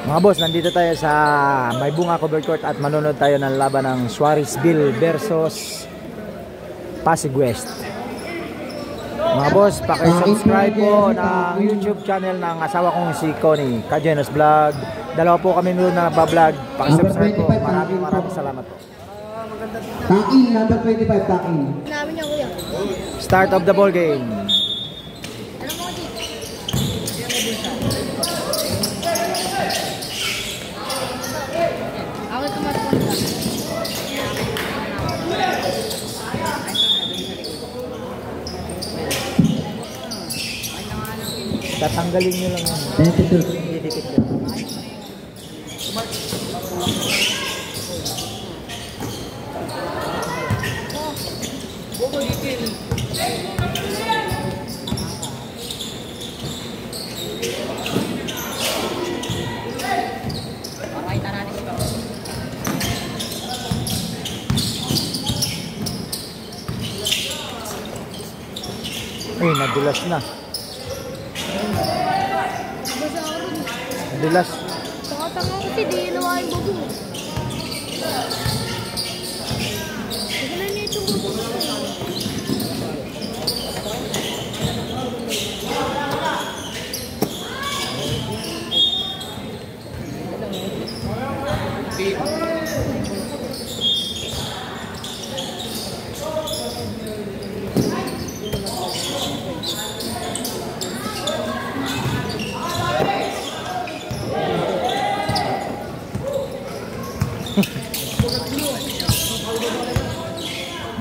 Mga boss, nandito tayo sa May Bunga Covered Court at manonood tayo ng laban ng Suarezville versus Pasig West. Mga boss, paki-subscribe po ng YouTube channel ng asawa kong si Connie, Kajenos Vlog. Dalawa po kami noon na nagba-vlog. Paki-subscribe po. Maraming salamat po. Taking, number 25, taking. Start of the ball game. Tatanggalin nyo lang yun. Didikit yun. Uy, nadulas na. Nadulas. Tanga ko kasi di nawain bago. Wala niya itong bago.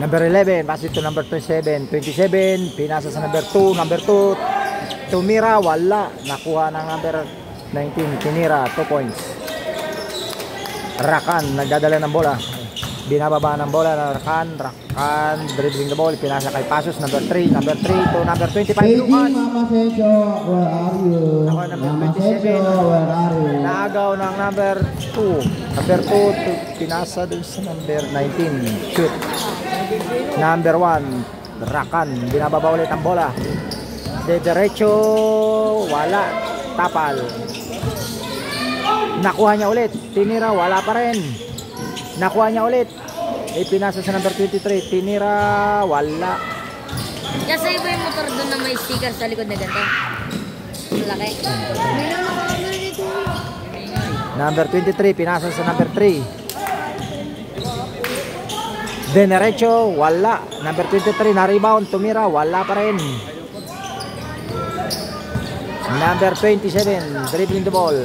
Number 11, pass it to number 27. 27, pinasa sa number 2. Number 2, tumira, wala. Nakuha ng number 19, tinira, 2 points. Rakan, nagdadala ng bola. Binababa ng bola, Rakan, dribbling the ball. Pinasa kay Pasos, number 3. Number 3 to number 25, Lucas. Mama Sejo, where are you? Ako, number Mama 27. Sejo, where are you? Naagaw ng number 2. Number 2, pinasa dun sa number 19. Shoot. Number 1, Rakan, binababa ulit ang bola. De derecho, wala. Tapal. Nakuha niya ulit. Tinira, wala pa rin. Nakuha niya ulit. Ipinasa sa number 23. Tinira, wala. Kasi iba yung motor doon na may sticker sa likod na ganito. Malaki. Number 23, pinasa sa number 3. De derecho, wala. Number 23, na-rebound, tumira, wala pa rin. Number 27, dribbling the ball.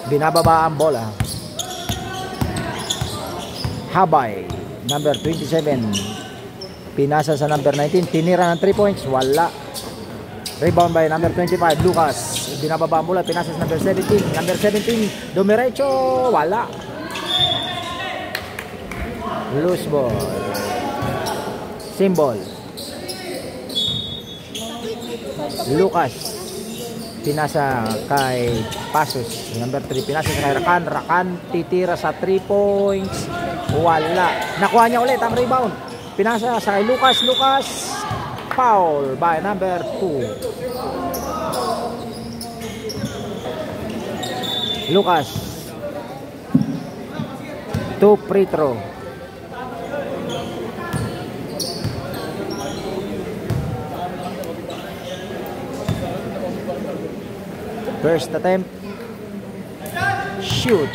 Binababa ang bola. Habay, number 27. Pinasa sa number 19, tinira ng 3 points, wala. Rebound by number 25, Lucas. Binababa ang bola, pinasa sa number 17. Number 17, dumiretso, wala. Loose ball. Symbol. Lucas. Pinasa kay Pasos. Number 3. Pinasa sa kay Rakan. Rakan titira sa 3 points. Wala. Nakuha niya ulit ang rebound. Pinasa sa kay Lucas. Lucas. Foul by number 2. Lucas. 2 free throw. First attempt, shoot.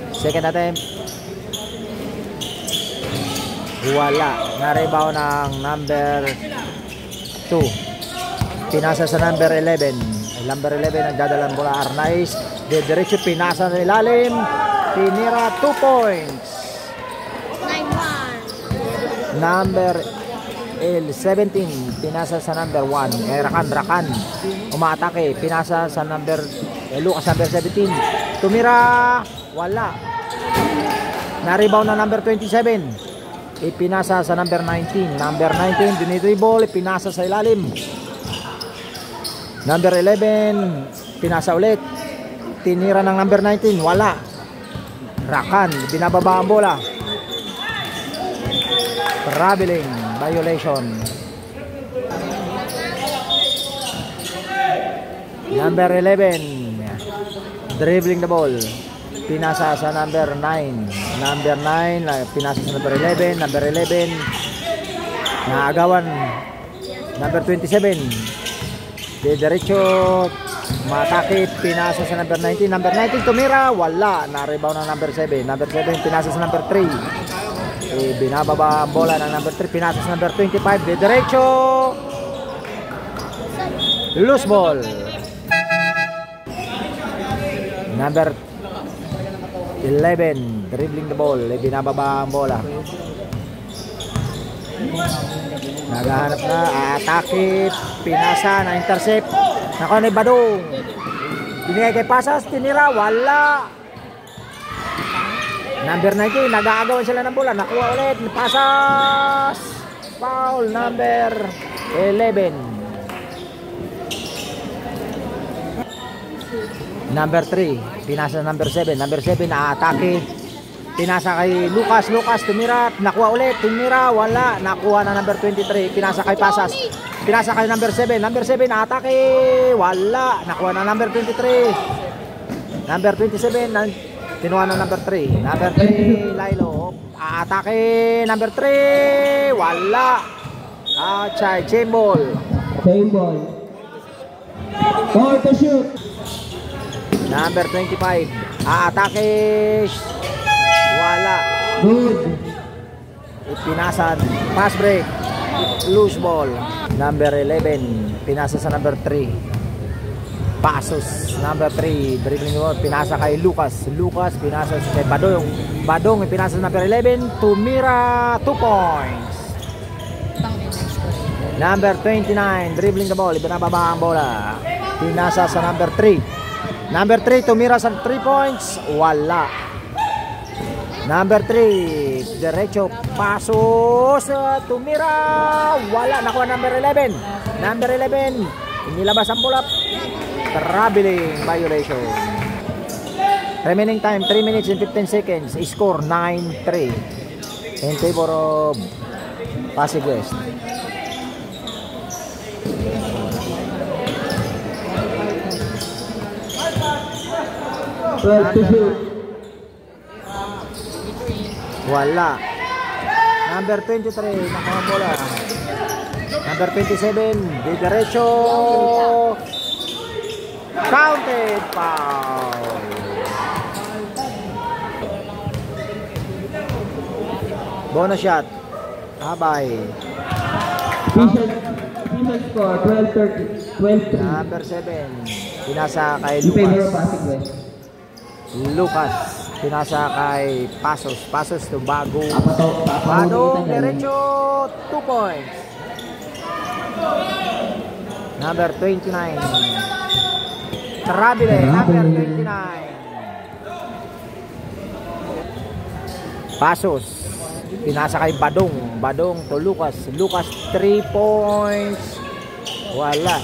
Second attempt, wala. Na-rebound ng number 2. Pinasa sa number 11. Number 11 nagdadalang bola, Arnaiz. De derecho, pinasa sa ilalim. Tinira, 2 points. 9-1. Number 17, pinasa sa number 1 kay Rakan. Umaatake, pinasa sa number Lucas, number 17. Tumira, wala. Na-rebound na number 27. Ipinasa sa number 19. Number 19, dinidribble, pinasa sa ilalim. Number 11, pinasa ulit. tinira ng number 19, wala. Rakan, binababa ang bola. Traveling, violation. Number 11, dribbling the ball. Pinasa sa number 9. Number 9, pinasa sa number 11. Number 11, naagawan. Number 27, diretso, matakit, pinasa sa number 19. Number 19, tumira, wala. Na-rebound ng number 7. Number 7, pinasa sa number 3. Binababa ang bola ng number 3. Pinasa sa number 25. Diretso, loose ball. Number 11, dribbling the ball. Binababa ang bola. Naghahanap na, atakit, pinasa, na-intercept. Nakuha ni Badong. Binigay kay Pasas, tinira, wala. Number 19, nag-aagawan sila ng bola. Nakuha ulit, Pasas. Foul, number 11. Number 3, pinasa number 7. Number 7, atake. Pinasa kay Lucas. Lucas, tumira. Nakuha ulit, tumira, wala. Nakuha na number 23. Pinasa kay Pasas. Pinasa kay number 7. Number 7, atake. Wala. Nakuha na number 23. Number 27, tinuha na number 3. Number 3, Lilo. Atake. Number 3. Wala. Chain ball. Chain ball. Ball to shoot. Number 25. Atake. Wala. Good. Pinasan. Pass break. Loose ball. Number 11. Pinasa sa number 3. Pasos. Number 3. Dribbling ball. Pinasa kay Lucas. Lucas. Pinasa kay Badong. Badong. Pinasa sa number 11. Tumira. 2 points. Number 29. Dribbling the ball. Ibinababa ang bola. Pinasa sa number 3. Number 3, tumira sa 3 points. Wala. Number 3, diretso, pasos, tumira. Wala. Nakuha number 11. Number 11, inilabas ang bola. Traveling violation. Remaining time, 3 minutes and 15 seconds. Score 9-3 in favor of Pasig West. Wala. Number 23, nakuha bola. Number 27, diretso. Counted foul. Bonus shot. Habay. Official score 12-30. 12-3. Number 7, pinasa kay In favor of Lucas. Pasig West. Lucas, pinasa kay Pasos. Pasos to Bagong. Bagong, Bagong, diretso, 2 points. Number 29. Trabile, number 29. Pasos, pinasa kay Badong. Badong to Lucas. Lucas, 3 points. Wala.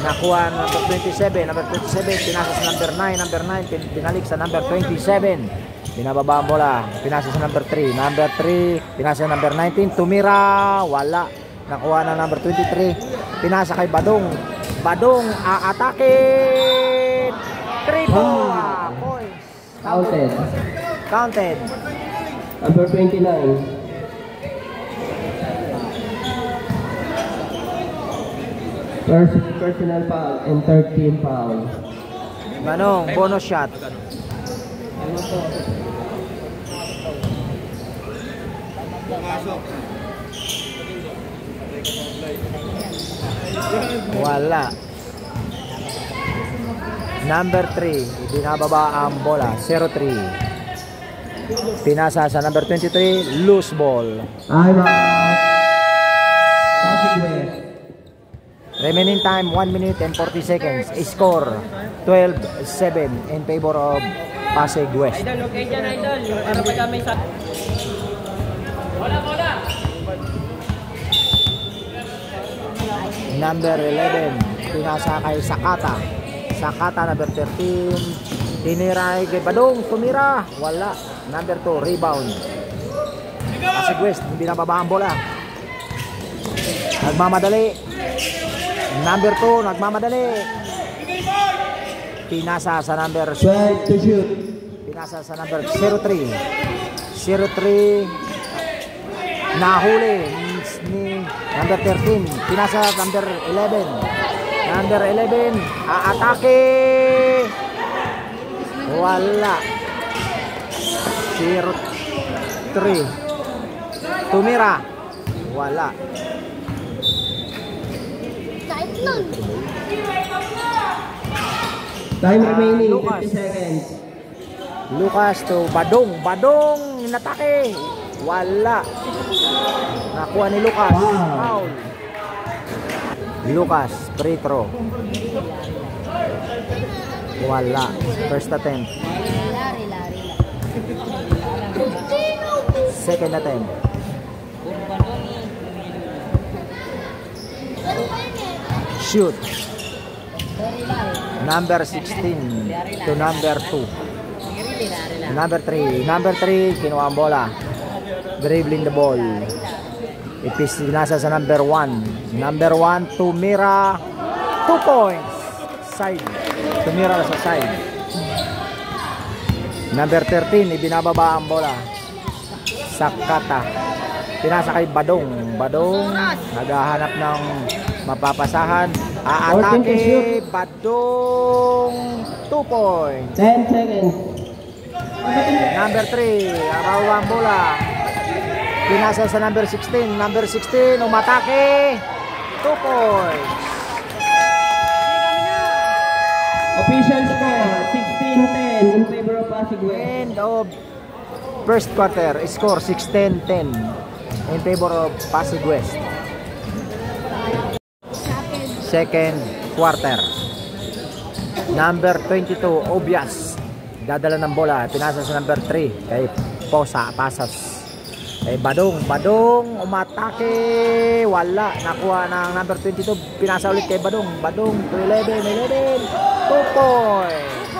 Nakuha number 27. Number 27, pinasa sa number 9. Number 9, pinalik sa number 27. Binababa ang bola. Pinasa sa number 3. Number 3, pinasa sa number 19. Tumira. Wala. Nakuha na number 23. Pinasa kay Badong. Badong, aatake. 3 points. Counted. Counted. Number 29. Personal foul and 13 foul. Manong, bonus shot. Wala. Number 3, binababa ang bola. 0-3. Pinasa sa number 23, loose ball. I'm out. Pasig West. Remaining time 1 minute and 40 seconds. Score 12-7 in favor of Pasig West. Idol, okay dyan, idol. Para pagka may sa... Bola! Number 11, pinasa kay Sakata. Sakata, number 13. Tinira kay Badong, tumira. Wala. Number 2, rebound. Pasig West, hindi na baba ang bola. Nagmamadali. Number 2, nagmamadali. Pinasa sa number 12 to shoot. Pinasa sa number 03. 03. Nahuli ni number 13. Pinasa number 11. Number 11. Aatake. Wala. 03. Tumira. Wala. Time remaining, Lucas. 50 seconds. Lucas to Badong. Badong inatake. Wala. Nakuha ni Lucas. Foul. Lucas, free throw. Wala. First attempt. Second attempt. Shoot. Number 16 to number 2. Number 3. Number 3, kinuha ang bola. Dribbling the ball. Nasa sa number 1. Number 1, tumira. 2 points. Side. Tumira sa side. Number 13, ibinababa ang bola. Sakata. Pinasa kay Badong. Badong, naghahanap ng mapapasahan. Aatake. Badong. 2 points. 10 seconds. Number 3, araw ang bola. Pinasa sa number 16. Number 16, umatake. 2 points. Official score, 16-10 in favor of Pasig West. End of first quarter. Score 16-10 in favor of Pasig West. Second quarter. Number 22, Obias. Dadala ng bola. Pinasa sa number 3 kay Posa. Pasas. Kay Badong. Badong. Umatake. Wala. Nakuha ng number 22. Pinasa ulit kay Badong. Badong to 11. 11. 2 points.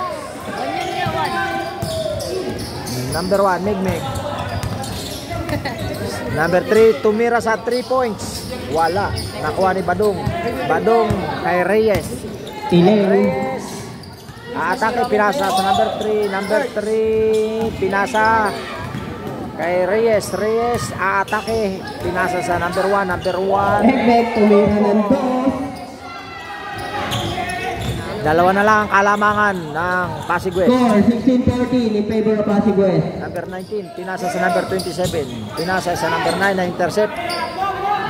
Number 1, Migmig. Number 3, tumira sa 3 points. Wala. Nakuha ni Badong. Badong kay Reyes. Reyes. Aatake, pinasa sa number 3. Number 3, pinasa kay Reyes. Reyes, aatake. Pinasa sa number 1. Number 1. Migmig, tumira ng 2. Dalawa na lang ang kalamangan ng Pasig West. Score, 16-14 in favor of Pasig West. Number 19, pinasa sa number 27. Pinasa sa number 9 na intercept.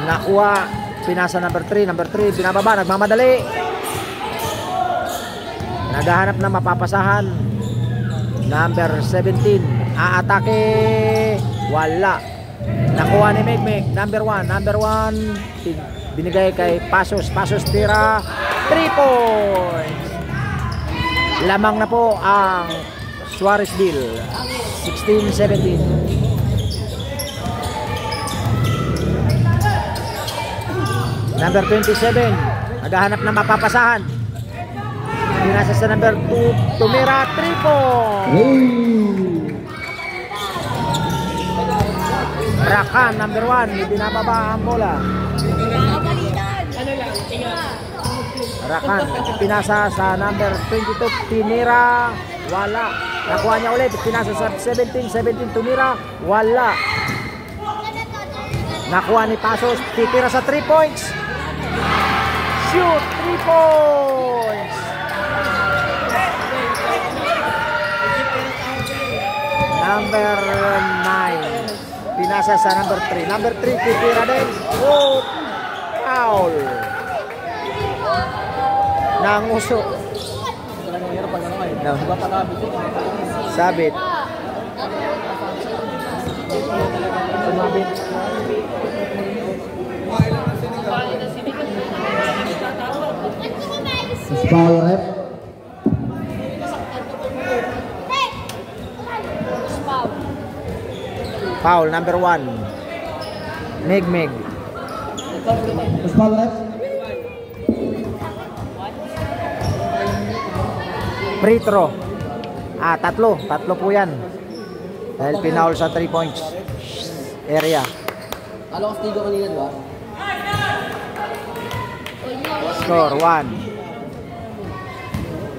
Nakuha, pinasa number 3. Number 3, binababa, nagmamadali. Naghahanap na mapapasahan. Number 17, aatake. Wala. Nakuha ni Megmeg. Number 1. Number 1, binigay kay Pasos. Pasos tira. 3 points. Lamang na po ang Suarezville. 16-17. Number 27, naghahanap na mapapasahan. Pinasa sa number 2, tumira. 3 points. Rakan, number 1, binababa ang bola. Rakan, pinasa sa number 22, tinira. Wala. Nakuha niya ulit. Pinasa sa 17, tumira. Wala. Nakuha ni Pasos. Titira sa 3 points. Shoot. 3 points. Number 9. Pinasa sa number 3. Number 3, titira din. Oh, foul. Nanguso. Sabit. Sumabit. Foul rep. Foul, number 1. Megmeg. Foul rep. Free throw. Tatlo po yan. Dahil pinaul sa 3 points area. Kala ko stigo kanina, di ba? Score 1.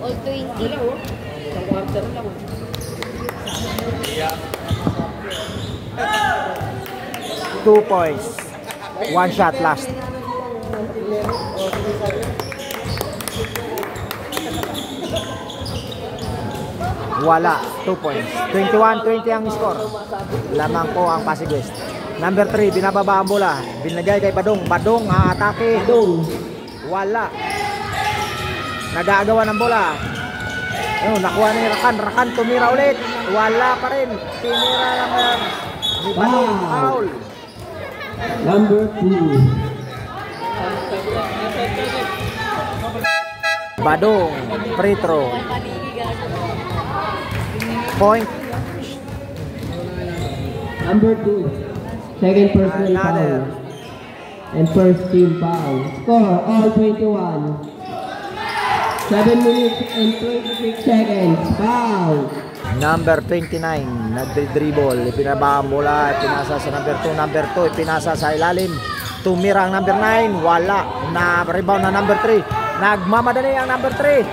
All 20. Isang quarter lang. 2 points. 1 shot last. Wala. 2 points. 21-20 ang score. Lamang po ang Pasig West. Number 3, binababa ang bola. Binigay kay Badong. Badong, atake. Wala. Nag-aagawan ng bola. Nakuha ni Rakan. Rakan tumira ulit. Wala pa rin. Tinira naman ni Badong. Foul. Number 2. Badong. Free throw. Point. Number 2. Second personal foul. And first team foul. Score all 21. 7 minutes and 26 seconds. Foul. Number 29, nagdribble, ipinaba ang bola, ipinasa sa number 2, number 2, ipinasa sa ilalim, tumira ang number 9, wala, na rebound na number 3, nagmamadali ang number 3,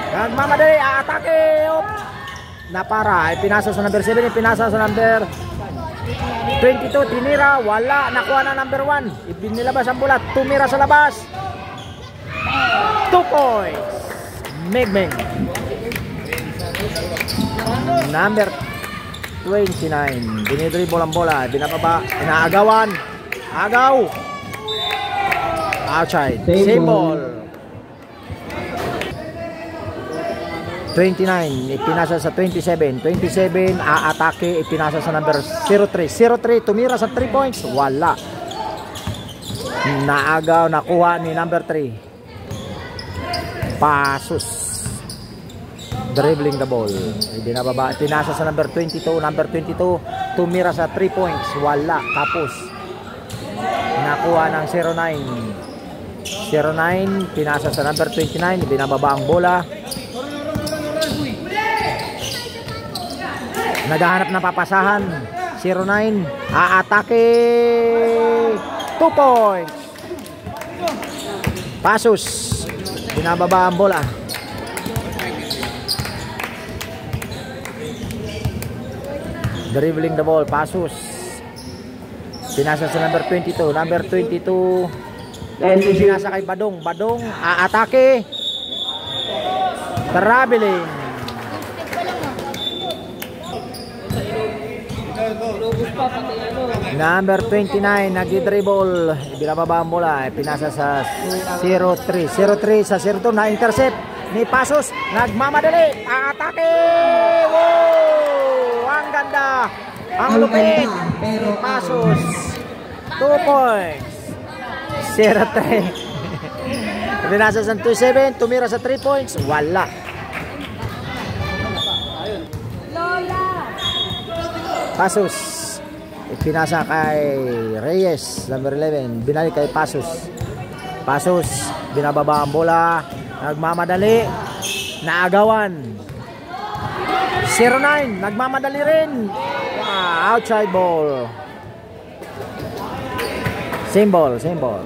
nagmamadali, atake, napara, ipinasa sa number 7, ipinasa sa number 22, tinira, wala, nakuha na number 1, ipinilabas ang bola, tumira sa labas, 2 points, Megmeng. Number 29, dinidribble ang bola, binababa, inaagawan, agaw, outside, same ball. 29, ipinasa sa 27, 27, aatake, ipinasa sa number 03, 03, tumira sa 3 points, wala. Naagaw, nakuha ni number 3. Pasus. Dribbling the ball. Binababa, pinasa sa number 22, number 22, tumira sa 3 points, wala, tapos. Nakuha ng 09. 09, pinasa sa number 29, binababa ang bola. Naghahanap ng papasahan. 09, aatake. 2 points. Pasus. Binababa ang bola. Dribbling the ball, Pasus. Pinasa sa number 22, number 22. Pinasa kay Badong, Badong, aatake. Traveling. Number 29, nag-dribble, binababa ang bola, pinasa sa 03, 03 sa 02, na-intercept ni Pasus, nagmamadali, aatake. Wow! Ang ganda, ang lupit ni Pasus. 2 points. 03. Pinasa sa 27, tumira sa 3 points, wala. Pasus. Pinasa kay Reyes, number 11, binalik kay Pasus. Pasus, binababa ang bola, nagmamadali, naagawan. 09, nagmamadali rin. Outside ball. Same ball, same ball.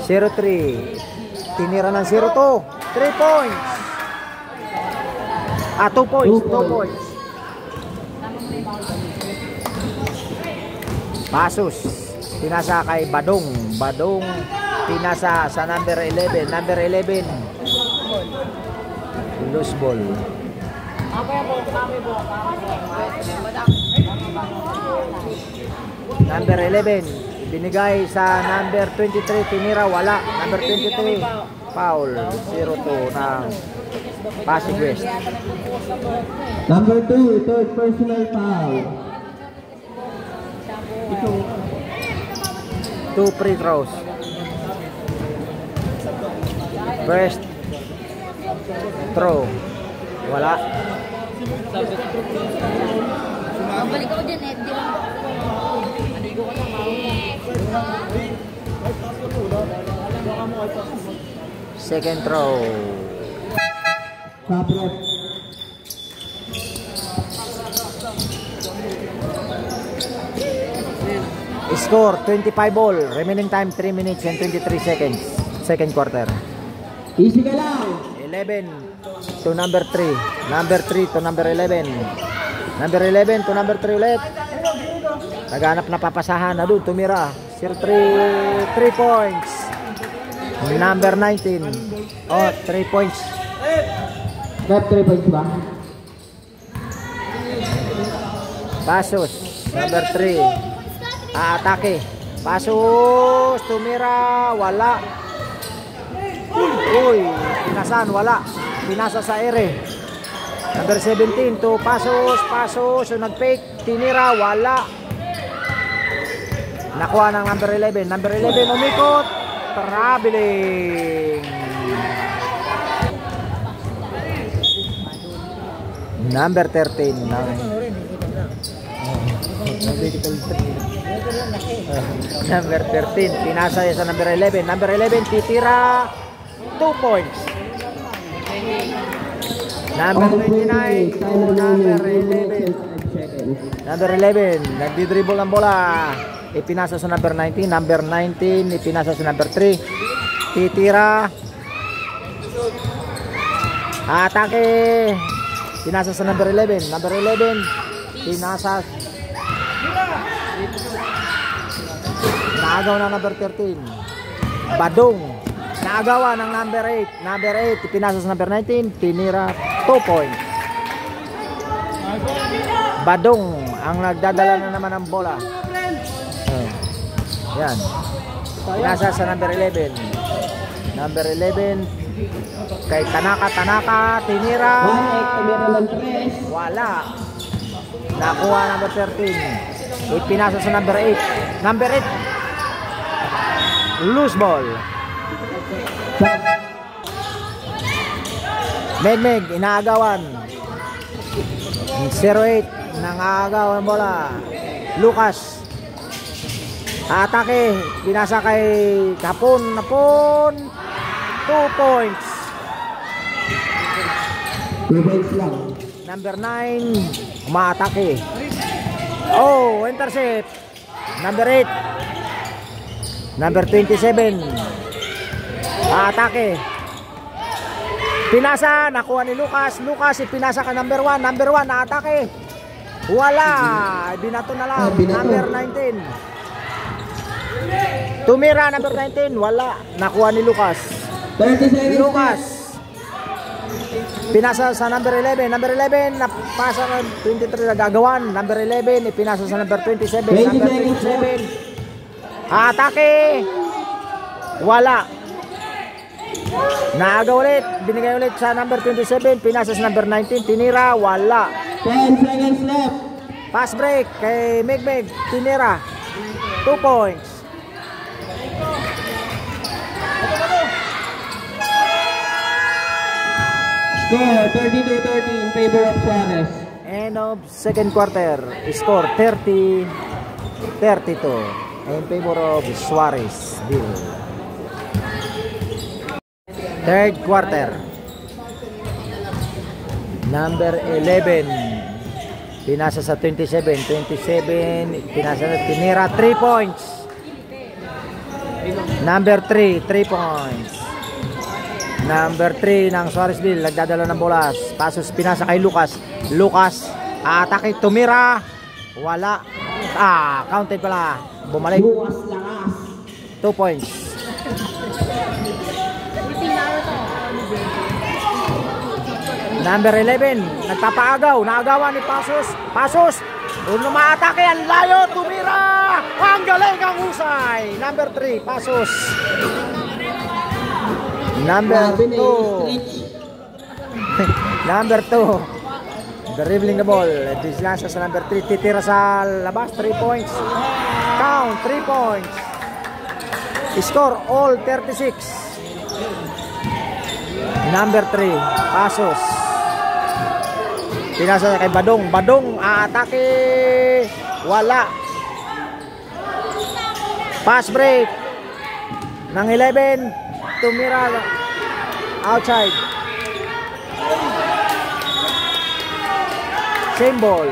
(03) tinira ng 02, 3 points. 2 points, 2 points. Pasus, pinasa kay Badong. Badong, pinasa sa number 11. Number 11, loose ball. Number 11, binigay sa number 23, tinira, wala. Number 23, foul. 0-2 ng Pasig West. Number 2, third personal foul. 2 free throws. First throw, wala. Balik ako dyan eh. Di ba? Maligo ko na. Second throw. Top left. Score 25 ball. Remaining time 3 minutes and 23 seconds. Second quarter. Easy ka lang. 11 to number 3. Number 3 to number 11. Number 11 to number 3 ulit. Naghanap na papasahan na doon. Tumira. 3 points. Number 19. Oh, 3 points. Left 3 points ba? Pasos. Number 3. Atake. Pasos. Tumira. Wala. Uy. Pinasan. Wala. Pinasa sa ere. Number 17 to Pasos. Pasos. So nag-fake. Tinira. Wala. Nakuha ng number 11. Number 11 umikot. Traveling. Number 13. Number 13. Pinasa sa number 11. Number 11 titira. 2 points. Number 29 to number 11. Number 11. Nagdi-dribble ang bola. Ipinasa sa number 19. Number 19 ipinasa sa number 3. Titira. Atake. Pinasa sa number 11. Number 11 pinasa. Naagaw ng number 13. Badong. Naagawa ng number 8. Number 8 ipinasa sa number 19. Tinira. 2 points. Badong ang nagdadala na naman ng bola. Yan. Pinasa sa number 11. Number 11 kay Tanaka. Tinira. Wala. Nakuha number 13. Ipinasa sa number 8. Number 8. Loose ball. Meg inaagawan. 08 nang aagawan ng bola. Lucas. Atake, binasa kay Kapon. 2 points. 2 points lang. Number 9, umaatake. Oh, intercept. Number 8. Number 27. Atake. Pinasa, nakuha ni Lucas. Lucas, ipinasa ka number 1. Number 1, naatake. Wala. Binato na lang. Number 19. Tumira number 19, wala. Nakuha ni Lucas. 30 seconds. Lucas. Pinasa sa number 11. Number 11, napasa ng 23 nagagawan. Number 11, ipinasa sa number 27. Number 27. Atake. Wala. Naaga ulit. Binigay ulit sa number 27. Pinasa sa number 19. Tinira. Wala. 10 seconds left. Pass break kay Meg. Tinira. 2 points. Score 32-30 in favor of Suarez. End of second quarter. Score 30-32 in favor of Suarez. Third quarter. Number 11. Pinasa sa 27. 27. Pinasa na tinira. 3 points. Number 3. 3 points. Number 3 ng Suarezville. Nagdadala ng bola. Pasos pinasa kay Lucas. Lucas. Atake. Tumira. Wala. Counted pala. Bumalik. 2 points. Number 11, nagpapaagaw, naagawan ni Pasos. Pasos, kung umaatake ang layo, tumira. Ang galing ang husay. Number 3, Pasos. Number 2. Number 2. Dribbling the ball. Dislasa sa number 3. Titira sa labas, 3 points. Count, 3 points. Score all 36. Number 3, Pasos. Pinasa kay Badong. Badong, atake. Wala. Pass break ng 11. Tumira outside. Same ball.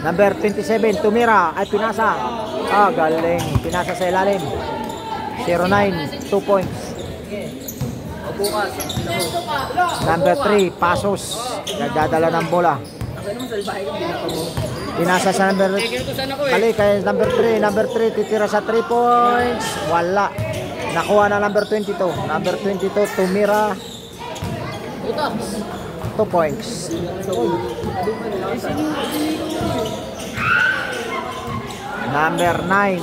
Number 27, tumira ay pinasa. Galing. Pinasa sa ilalim. 09, 2 points. Number 3, Pasos. Nagdadala ng bola. Pinasa sa number balik kay number 3. Number 3 titira sa 3 points. Wala. Nakuha na number 22. Number 22 tumira. 2 points. Number 9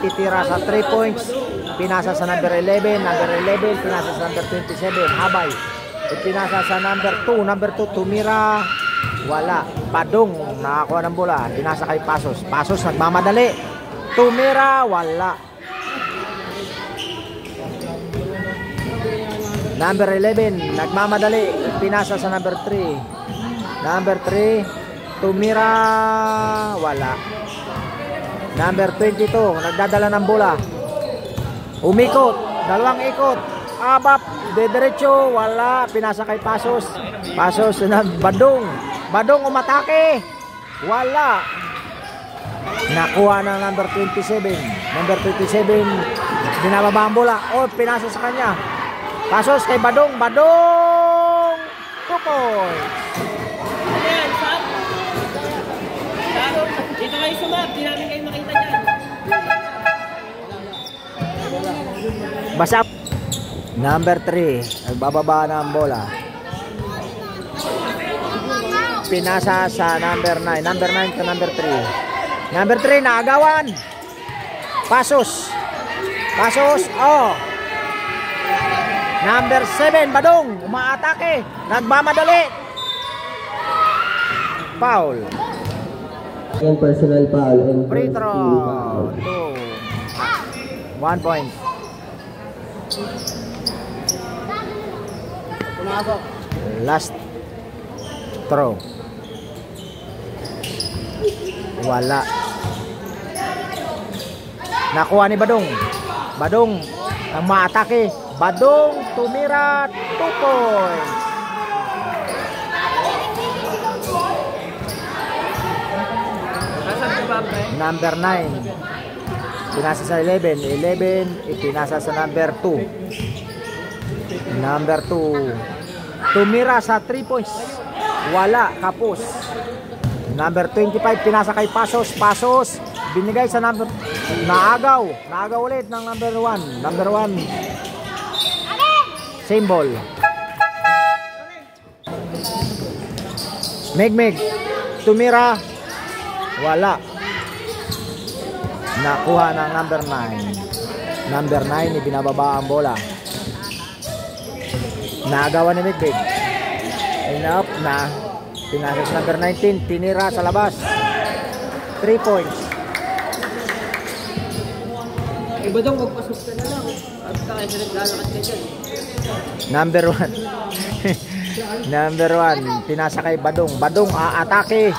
titira sa 3 points. Pinasa sa number 11. Number 11 pinasa sa number 27. Habay. Pinasa sa number 2. Number 2 tumira. Wala. Padong nakakuha ng bola. Pinasa kay Pasos. Pasos nagmamadali. Tumira. Wala. Number 11 nagmamadali. Pinasa sa number 3. Number 3 tumira. Wala. Number 22 nagdadala ng bola. Umikot. Dalawang ikot. Abap. Dediretso. Wala. Pinasa kay Pasos. Pasos na Badong. Badong umatake. Wala. Nakuha ng number 27. Number 27 binababa ang bola. Pinasa sa kanya. Pasos kay Badong. Badong. 2 points. Ayan, Sam. Dito kayo sumap. Di namin kayo makita dyan. Basa. Number 3. Nagbababa na ang bola. Pinasa sa number 9. Number 9 to number 3. Number 3 naagawan. Pasos. Pasos. Number 7 Badong umaatake. Nagmamadali. Foul. And personal foul and Free first throw. team foul. 1 point. Last throw. Wala. Nakuha ni Badong. Badong ang maatake. Badong tumira. 2 points. Number 9 pinasa sa 11. 11 ipinasa sa number 2. Number 2 tumira sa 3 points. Wala. Kapos. Number 25 pinasa kay Pasos. Pasos binigay sa number. Naagaw. Naagaw ulit ng number 1. Number 1 same ball. Megmeg tumira. Wala. Nakuha ng number 9. Number 9 ibinababa ang bola. Naagawan ni Megmeg. Enough na. Pinasa sa number 19. Tinira sa labas. 3 points. Iba daw, magpasok ka na lang. At kaya sa naglalakad ka dyan. Number 1. Number 1 pinasa kay Badong. Badong aatake.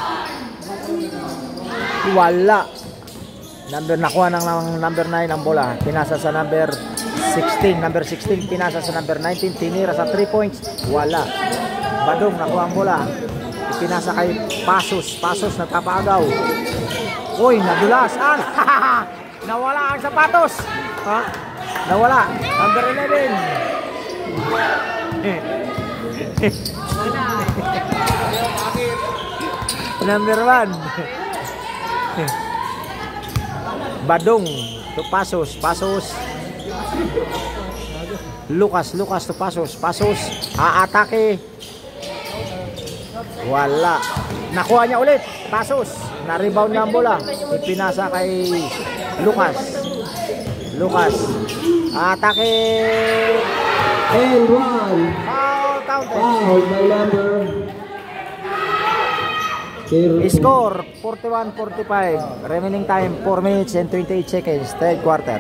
Wala. Nakuha ng number 9 ang bola. Pinasa sa number 16. Number 16 pinasa sa number 19. Tinira sa 3 points. Wala. Badong nakuha ang bola. Pinasa kay Pasos. Pasos nagpapaagaw. Uy, nadulas. Nawala ang sapatos. Nawala. Number 11. Number 1. Badong to Pasos. Pasos. Lucas to Pasos. Pasos aatake. Wala. Nakuha niya ulit. Pasos. Na-rebound niya ang bola. Ipinasa kay Lucas. Lucas. Atake. And 1. Foul counted. Foul by number 0. Score 41-45. Remaining time 4 minutes and 28 seconds. Third quarter.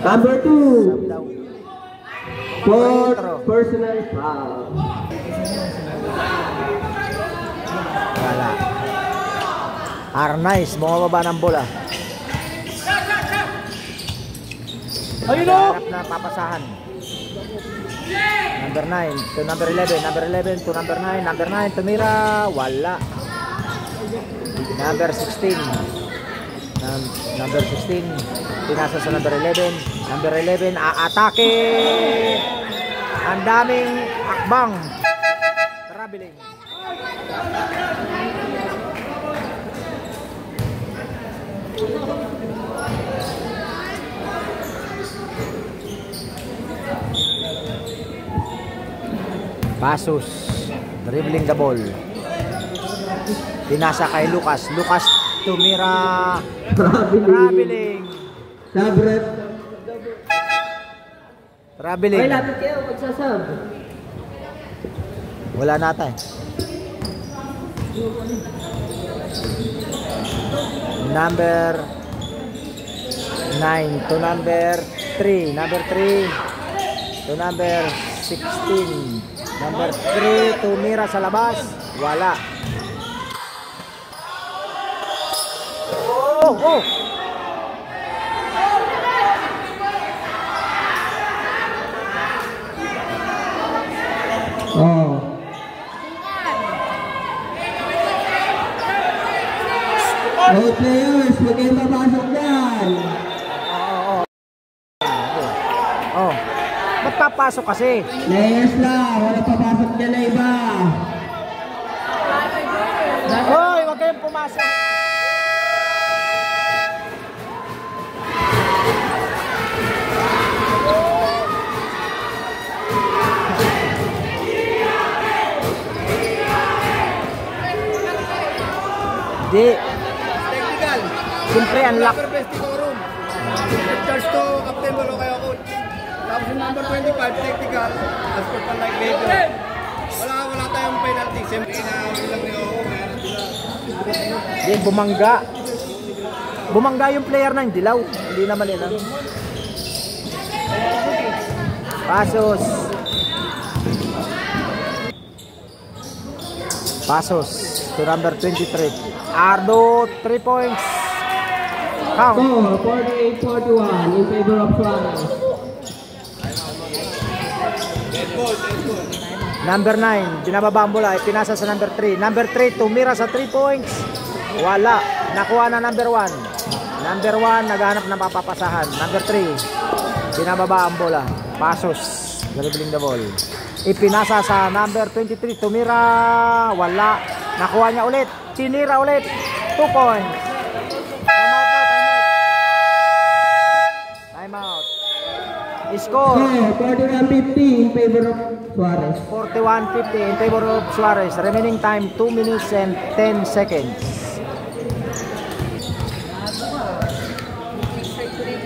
Number 2. Fourth personal foul. Wala. Arnaiz, bumababa ng bola. Ayun o! Harap na papasahan. Number 9 to number 11. Number 11 to number 9. Number 9 tumira. Wala. Number 16. Number 16. Pinasa sa number 11. Number 11. Aatake. Ang daming akbang. Traveling. Pasos, dribbling the ball. Pinasa kay Lucas. Lucas tumira. Traveling. Sabret. Traveling. Ay, lapit kayo. Magsasab. Wala nata eh. Number 9 to number 3. Number 3 to number 16. Number 3 tumira sa labas. Wala. Oh! Oh. All players, huwag kayong papasok dyan. Oh. Ba't papasok kasi? Players lang, wala papasok dyan na iba. Hoy, wag kayong pumasok. Di. Technical. Siyempre, unlock. Number best forum. Charge to Captain Bolo kayo coach. Tapos yung number 25, technical. As per pan like major. Wala tayong penalty. Siyempre na lang ni Oho. Di, bumangga. Bumangga yung player ng Dilaw. Hindi naman yun. Pasos. Pasos to number 23. Ardo, 3 points. Count. Score, 48-41 in favor of Suarez. Number 9, binababa ang bola, ipinasa sa number 3. Number 3, tumira sa 3 points. Wala. Nakuha na number 1. Number 1, naghahanap ng papapasahan. Number 3, binababa ang bola. Pasos, dribbling the ball. Ipinasa sa number 23, tumira. Wala. Nakuha niya ulit. Tinira ulit. 2 points. Time out. Score. 41-50 in favor of Suarez. 41-50 in favor of Suarez. Remaining time 2 minutes and 10 seconds.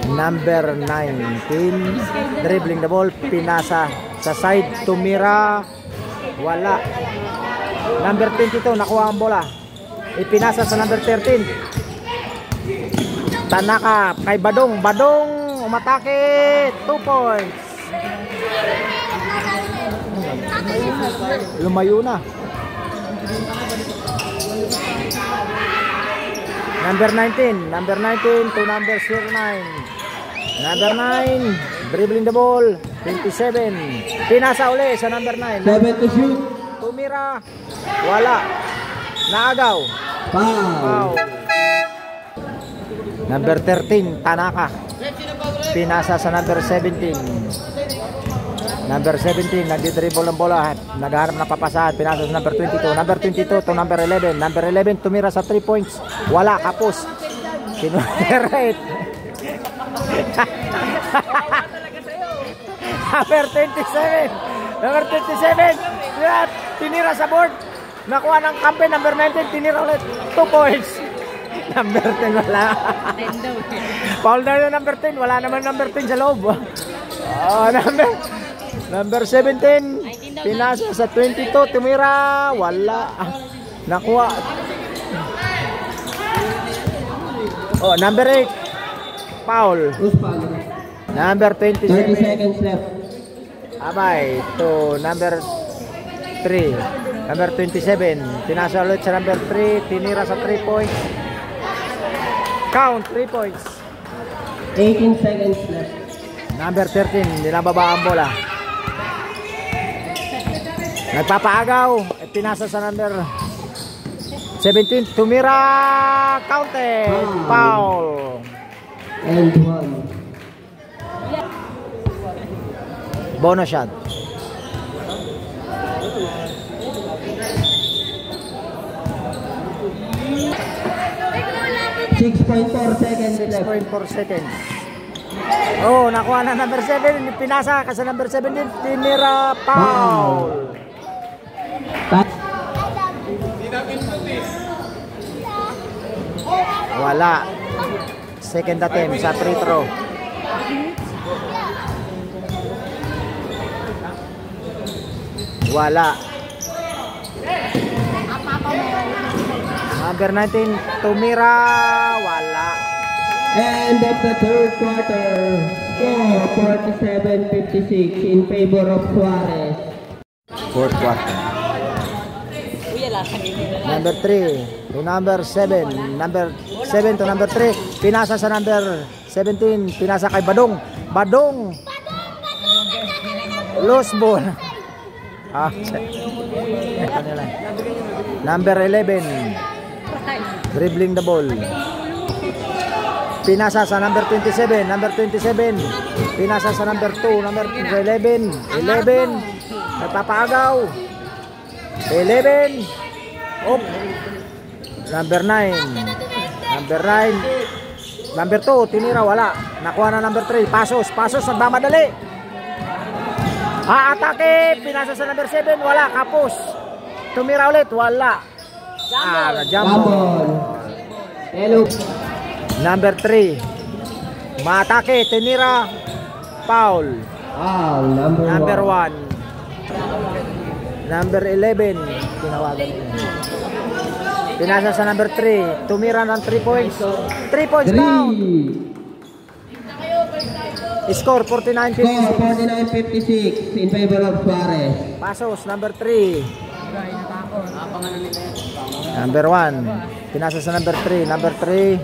Number 19 dribbling the ball. Pinasa sa side. Tumira. Wala. Number 22 nakuha ang bola. Ipinasa sa number 13. Tanaka kay Badong. Badong umatake. 2 points. Lumayo na. Number 19. Number 19 to number 09. Number 9 dribbling the ball. 27. Pinasa uli sa number 9. 7 to shoot. Tumira. Wala. Naagaw. Foul. Number 13, Tanaka. Pinasa sa number 17. Number 17, nagdidribble ng bola. Naghahanap ng papasahan. Pinasa sa number 22. Number 22 to number 11. Number 11, tumira sa 3 points. Wala, kapos. Kinunerate. Number 27. Number 27. Tinira sa board. Nakuha ng kampe. Number 19. Tinira ulit. 2 points. Number 10 wala. Foul daw yung number 10. Wala naman number 10 sa loob. Number 17. Pinasa sa 22. Tumira. Wala. Nakuha. Oh, number 8. Foul. Number 27. 30 seconds left. Abay, to number 3. Number 27. Pinasa ulit sa number 3. Tinira sa 3 points. Count, 3 points. 18 seconds left. Number 13, dinababa ang bola. Nagpapaagaw, pinasa sa number 17, tumira, counted, foul. And 1. Bonus shot. Seconds left. 6.4 seconds. Oh, nakuha na number 7, pinasa kasi number 17, tinira, foul. Wala. Second attempt sa free throw. Wala. Number 19, tumira, wala. End of the third quarter. Score 47-56 in favor of Suarez. Fourth quarter. Number 3 to number 7. Number 7 to number 3. Pinasa sa number 17. Pinasa kay Badong. Badong. Loose ball. Number 11. Dribbling the ball. Pinasa sa number 27. Number 27. Pinasa sa number 2. Number 11. 11. Nagpapaagaw. 11. Up. Number 9. Number 9. Number 2. Tinira. Wala. Nakuha na number 3. Pasos. Pasos. Nagmamadali. Atake. Pinasa sa number 7. Wala. Kapos. Tumira ulit. Wala. Jump. Hello. Number 3. Maatake. Tinira. Foul. Number 1. Number 11. Tinawagan ko. Pinasa sa number 3. Tumira ng 3 points. 3 points down. Score 49-56 in favor of Suarez. Pasos number 3. Number 1. Pinasa sa number 3. Number 3.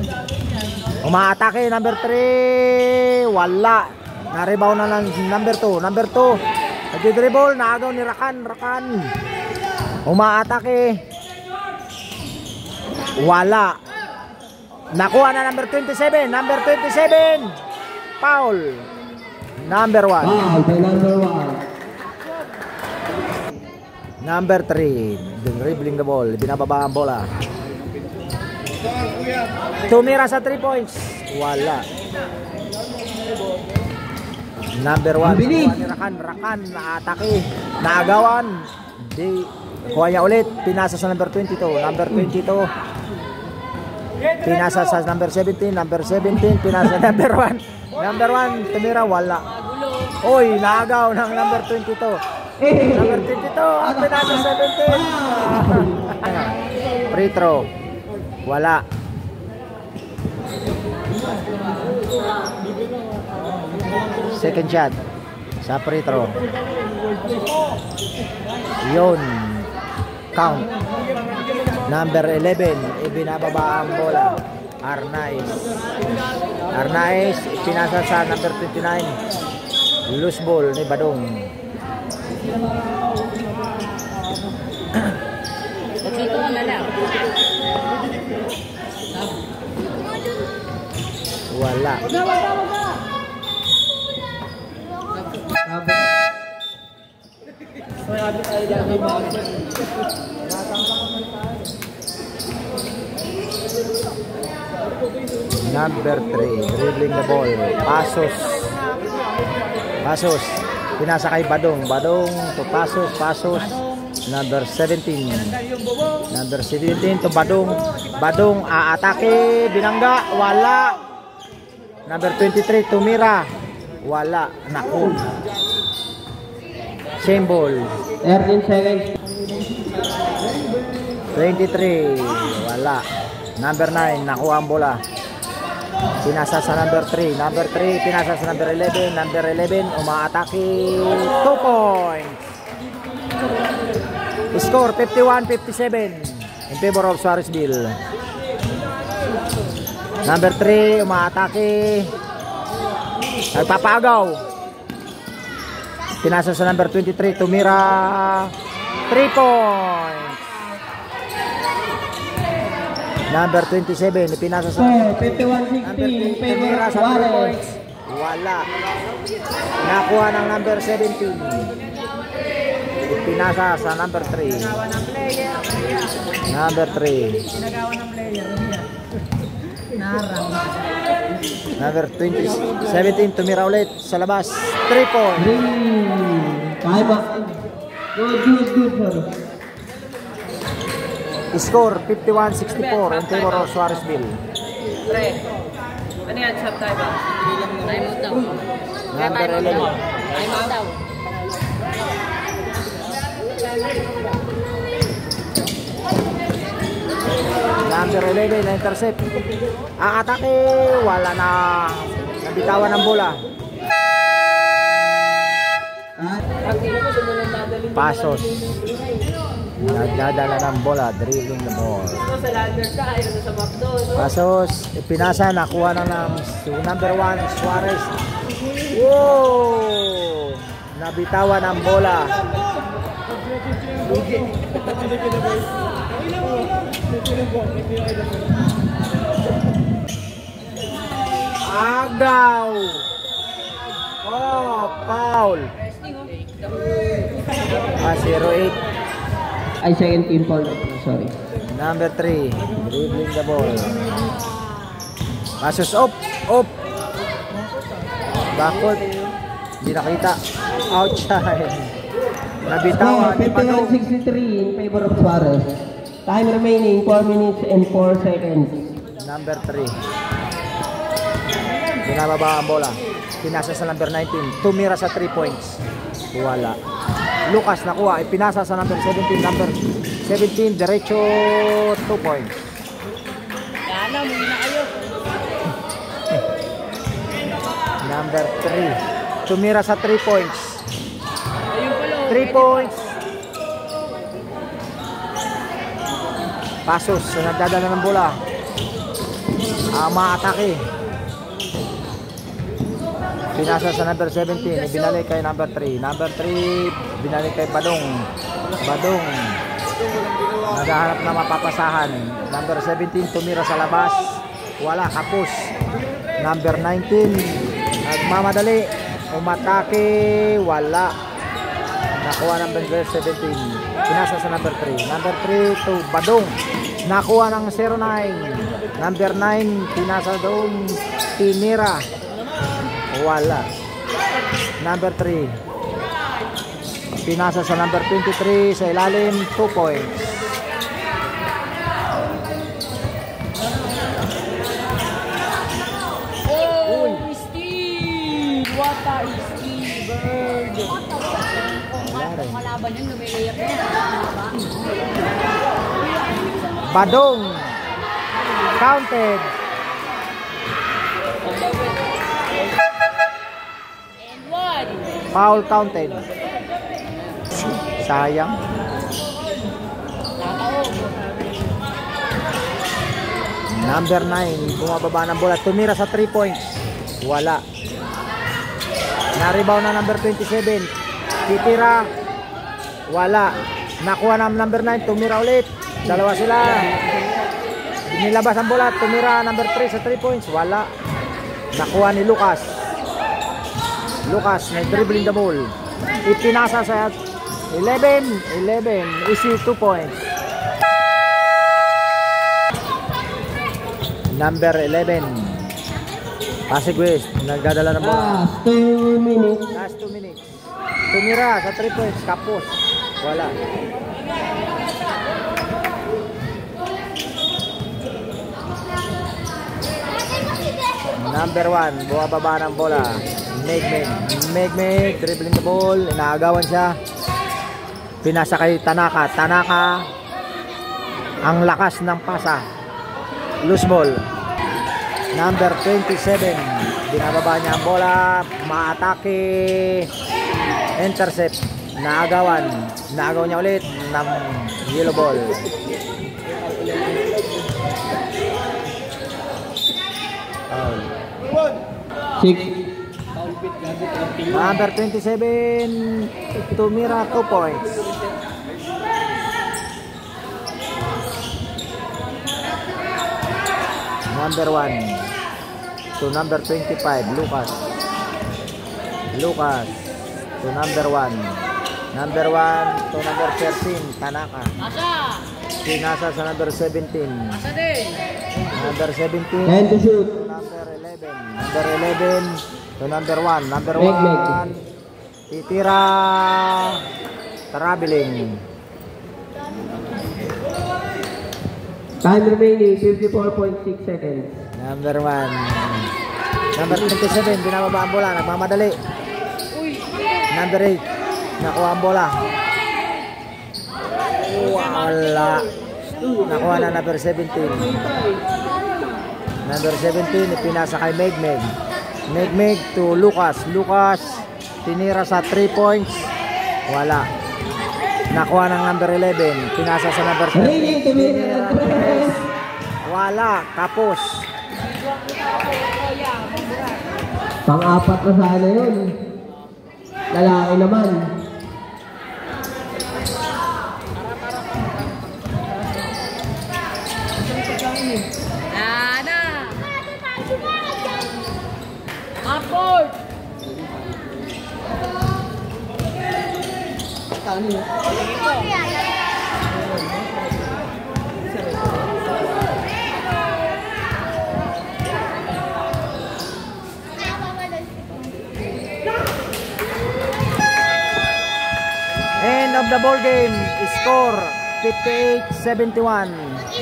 Umaatake number 3. Wala. Na-rebound na ng number 2. Number 2. Nag-dribble, naagaw ni Rakan. Umaatake. Wala. Nakuha na number 27. Number 27. Foul. Number 1. Foul by number 1. Number 3. Dribbling the ball. Binababa ang bola. Tumira sa 3 points. Wala. Number 1, nakuha ni Rakan, naatake, naagawan, di, nakuha niya ulit, pinasa sa number 22, number 22, pinasa sa number 17, number 17, pinasa sa number 1, number 1, tumira, wala. Oy, naagaw ng number 22, number 22, pinasa sa 17, free throw, wala. Second shot sa free throw. Yun. Count. Number 11. Ibinababa ang bola. Arnaiz. Pinasa sa number 29. Loose ball ni Badong. Wala. Number 3, dribbling the ball. Pasos. Pinasa kay Badong to Pasos. Number 17. Number 17 to Badong aatake, binangga, wala. Number 23 tumira. Wala. Naku. Same ball. 13 seconds. 23. Wala. Number 9. Nakuha ang bola. Pinasa sa number 3. Number 3. Pinasa sa number 11. Number 11. Umaatake. 2 points. Score 51-57 in favor of Suarezville. Number 3, umaatake. Nagpapagaw. Pinasa sa number 23, tumira. 3 points. Number 27, pinasa sa number 3, tumira sa 3 points. Wala. Nakuha ng number 17. Pinasa sa number 3. Number 3. Number 17, tumira ulit sa labas. 3 points. Time up. Good, sorry. Score 51-64 in favor of Suarezville. Pre, ano yan? Shot time ba? Time out daw. Number 11. Time out daw. Number 11 na intercept. Ang atake, wala na. Nabitawan ng bola. Pasos. Nagdadala ng bola, dribbling the ball. Sa Landers ka, ayaw na sa McDo, no? Pasos, pinasa, nakuha na ng number 1, Suarez. Wow! Nabitawan ang bola. Agaw! Oh, foul! 0-8. Ay, second team foul. Sorry. Number 3, dribbling the ball. Pasos, up! Backward. Hindi nakita. Outside. Nabitawan ni Padong. 51-63 in favor of Suarez. Time remaining 4 minutes and 4 seconds. Number 3. Binababa ang bola. Pinasa sa number 19. Tumira sa 3 points. Wala. Lucas nakuha. Pinasa sa number 17. Number 17, derecho 2 points. Yana, muna na kayo. Number 3. Tumira sa 3 points. Ayun pala. 3 points. Pasos. Nagdadala ng bola. Maatake. Pinasa sa number 17, binalik kay number 3. Number 3, binalik kay Badong. Naghahanap na mapapasahan. Number 17, tumira sa labas. Wala, kapos. Number 19, nagmamadali. Umatake, wala. Nakuha number 17. Pinasa sa number 3. Number 3 to Badong. Nakuha ng 09. Number 9, pinasa doon. Tinira. Wala. Number 3. Pinasa sa number 23 sa ilalim, 2 points. Oh, Steve! What a Steve Bird! Kung kalaban yun, lumilayak na yan. Badong. Counted. And one! Foul counted. Sayang. Number 9, bumababa ng bola. Tumira sa 3 points. Wala. Na-rebound na number 27. Titira. Wala. Nakuha na number 9. Tumira ulit. Dalawa sila. Nilabas ang bola. Tumira number 3 sa 3 points. Wala. Nakuha ni Lucas. Lucas, nag-dribbling the ball. Ipinasa sa 11. Easy 2 points. Number 11. Pasig West, nagdadala ng bola. Last 2 minutes. Last 2 minutes. Tumira sa 3 points, kapos. Wala. Number 1, buwababa ng bola. Megmeg, dribbling the ball. Inaagawan siya. Pinasa kay Tanaka. Ang lakas ng pasa. Loose ball. Number 27. Binababa niya ang bola. Maatake. Intercept. Naagawan. Naagaw niya ulit ng yellow ball. Foul. 6. Number 27, Tumira 2 points. Number 1 to number 25, Lucas. Lucas to number 1. Number 1 to number 13, Tanaka. Asa! Sinasa sa number 17. Asa din! Number 17 10 to shoot. to number 11. Number 11 to number 1. Number Meg. 1, titira, traveling. Time remaining 54.6 seconds. Number 1. Number 27, binababa ang bola, nagmamadali. Number 8, nakuha ang bola. Wala. Nakuha na number 17. Number 17, ipinasa kay Meg. Meg to Lucas. Lucas, tinira sa 3 points. Wala. Nakuha ng number 11. Pinasa sa number 13. Remaining to be Wala. Tapos. Pang-apat na sana yun. Lalaki naman. Ana! Upward! End of the ball game. Score 58-71.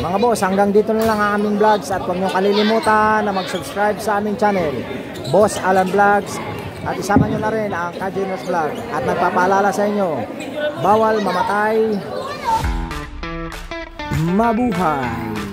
Mga boss, hanggang dito na lang ang aming vlogs at huwag niyong kalilimutan na mag-subscribe sa aming channel, Boss Alan Vlogs, at isama nyo na rin ang Kajinos Vlog. At nagpapaalala sa inyo, bawal mamatay, mabuhay.